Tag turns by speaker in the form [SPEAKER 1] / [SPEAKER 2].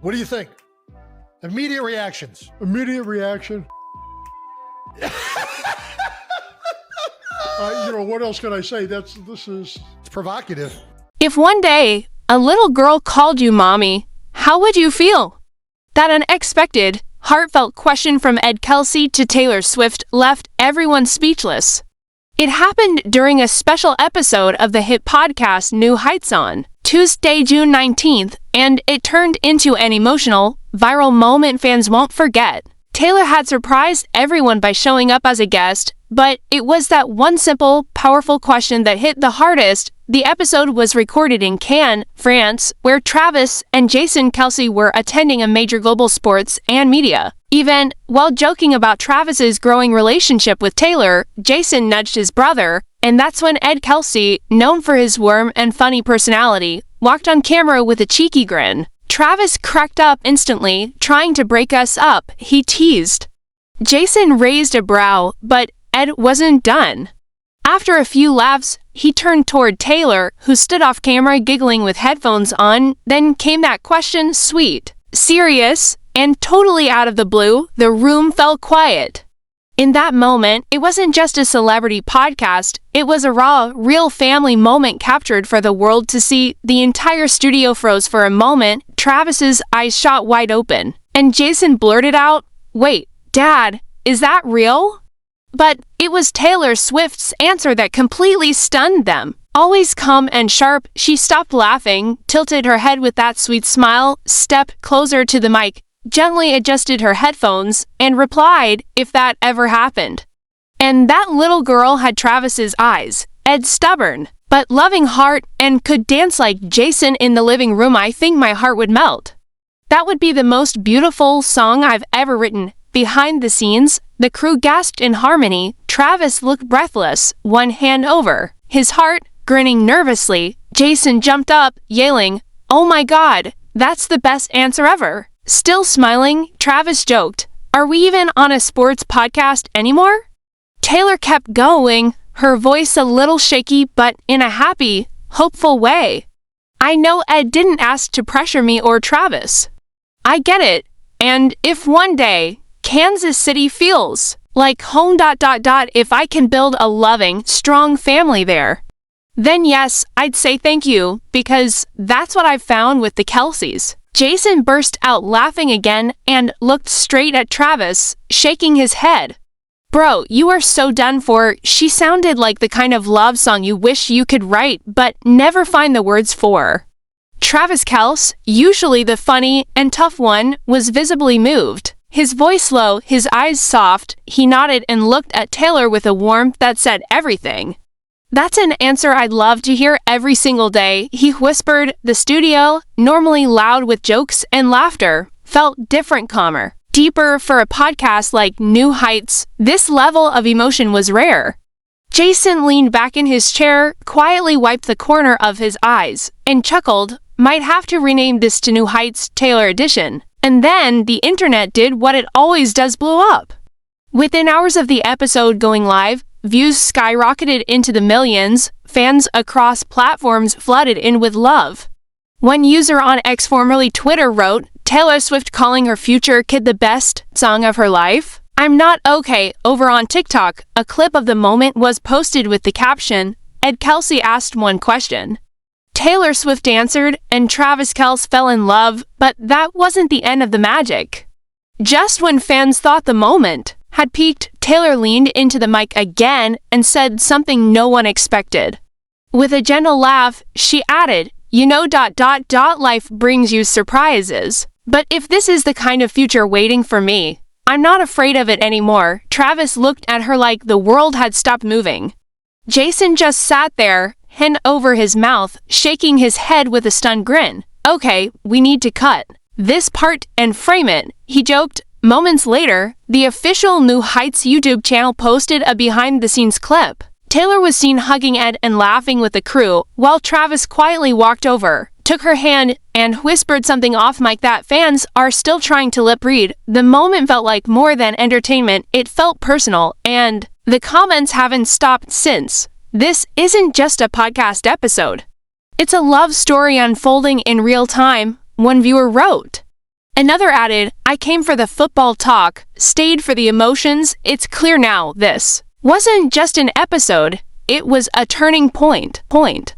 [SPEAKER 1] What do you think? Immediate reactions.
[SPEAKER 2] Immediate reaction. What else can I say?
[SPEAKER 1] It's provocative.
[SPEAKER 3] If one day a little girl called you mommy, how would you feel? That unexpected, heartfelt question from Ed Kelce to Taylor Swift left everyone speechless. It happened during a special episode of the hit podcast New Heights on Tuesday, June 19th, and it turned into an emotional, viral moment fans won't forget. Taylor had surprised everyone by showing up as a guest, but it was that one simple, powerful question that hit the hardest. The episode was recorded in Cannes, France, where Travis and Jason Kelsey were attending a major global sports and media event. While joking about Travis's growing relationship with Taylor, Jason nudged his brother, and that's when Ed Kelce, known for his warm and funny personality, walked on camera with a cheeky grin. Travis cracked up instantly, trying to break us up, he teased. Jason raised a brow, but Ed wasn't done. After a few laughs, he turned toward Taylor, who stood off camera giggling with headphones on. Then came that question, sweet, serious, and totally out of the blue. The room fell quiet. In that moment, it wasn't just a celebrity podcast, it was a raw, real family moment captured for the world to see. The entire studio froze for a moment, Travis's eyes shot wide open, and Jason blurted out, "Wait, Dad, is that real?" But it was Taylor Swift's answer that completely stunned them. Always calm and sharp, she stopped laughing, tilted her head with that sweet smile, stepped closer to the mic, gently adjusted her headphones, and replied, "If that ever happened." And that little girl had Travis's eyes, Ed's stubborn, but loving heart, and could dance like Jason in the living room. I think my heart would melt. That would be the most beautiful song I've ever written. Behind the scenes, the crew gasped in harmony. Travis looked breathless, one hand over his heart, grinning nervously. Jason jumped up, yelling, "Oh my God, that's the best answer ever." Still smiling, Travis joked, "Are we even on a sports podcast anymore?" Taylor kept going, her voice a little shaky but in a happy, hopeful way. "I know Ed didn't ask to pressure me or Travis. I get it, and if one day Kansas City feels like home... if I can build a loving, strong family there, then yes, I'd say thank you, because that's what I've found with the Kelceys." Jason burst out laughing again and looked straight at Travis, shaking his head. "Bro, you are so done for." She sounded like the kind of love song you wish you could write but never find the words for. Travis Kelce, usually the funny and tough one, was visibly moved. His voice low, his eyes soft, he nodded and looked at Taylor with a warmth that said everything. "That's an answer I'd love to hear every single day," he whispered. The studio, normally loud with jokes and laughter, felt different, calmer, deeper. For a podcast like New Heights, this level of emotion was rare. Jason leaned back in his chair, quietly wiped the corner of his eyes, and chuckled, "Might have to rename this to New Heights Taylor Edition." And then the internet did what it always does, blew up. Within hours of the episode going live, views skyrocketed into the millions. Fans across platforms flooded in with love. One user on X, formerly Twitter, wrote, "Taylor Swift calling her future kid the best song of her life? I'm not okay." Over on TikTok, a clip of the moment was posted with the caption, "Ed Kelce asked one question." Taylor Swift answered, and Travis Kelce fell in love, but that wasn't the end of the magic. Just when fans thought the moment had peaked, Taylor leaned into the mic again and said something no one expected. With a gentle laugh, she added, life brings you surprises. But if this is the kind of future waiting for me, I'm not afraid of it anymore." Travis looked at her like the world had stopped moving. Jason just sat there, hand over his mouth, shaking his head with a stunned grin. "Okay, we need to cut this part and frame it," he joked. Moments later, the official New Heights YouTube channel posted a behind-the-scenes clip. Taylor was seen hugging Ed and laughing with the crew, while Travis quietly walked over, took her hand, and whispered something off mic that fans are still trying to lip read. The moment felt like more than entertainment, it felt personal, and the comments haven't stopped since. This isn't just a podcast episode. It's a love story unfolding in real time, one viewer wrote. Another added, I came for the football talk, stayed for the emotions. It's clear now this wasn't just an episode, it was a turning point.